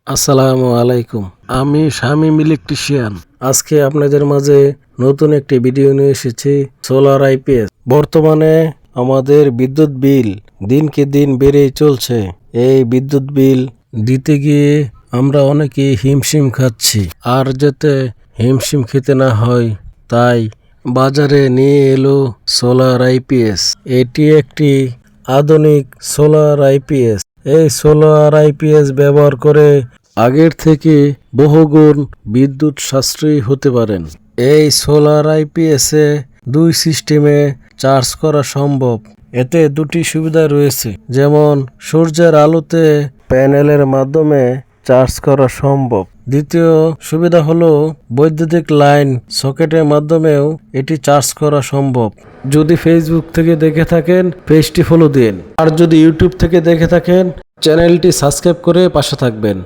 আসসালামু আলাইকুম। আমি শামীম ইলেকট্রিশিয়ান। আজকে আপনাদের মাঝে নতুন একটি ভিডিও নিয়ে এসেছি সোলার আইপিএস। বর্তমানে আমাদের বিদ্যুৎ বিল দিনকে দিন বেড়েই চলছে। এই বিদ্যুৎ বিল দিতে গিয়ে আমরা অনেকে হিমশিম খাচ্ছি। আর যাতে হিমশিম খেতে না হয় তাই বাজারে নিয়ে এলো সোলার আইপিএস। এটি একটি আধুনিক সোলার আইপিএস। এই সোলার আইপিএস ব্যবহার করে আগের থেকে বহুগুণ বিদ্যুৎ সাশ্রয়ী হতে পারেন। এই সোলার আইপিএস এ দুই সিস্টেমে চার্জ করা সম্ভব। এতে দুটি সুবিধা রয়েছে, যেমন সূর্যের আলোতে প্যানেলের মাধ্যমে চার্জ করা সম্ভব। দ্বিতীয় সুবিধা হলো বৈদ্যুতিক লাইন সকেটের মাধ্যমেও এটি চার্জ করা সম্ভব। যদি ফেসবুক থেকে দেখে থাকেন পেজটি ফলো দিন, আর যদি ইউটিউব থেকে দেখে থাকেন চ্যানেলটি সাবস্ক্রাইব করে পাশে থাকবেন।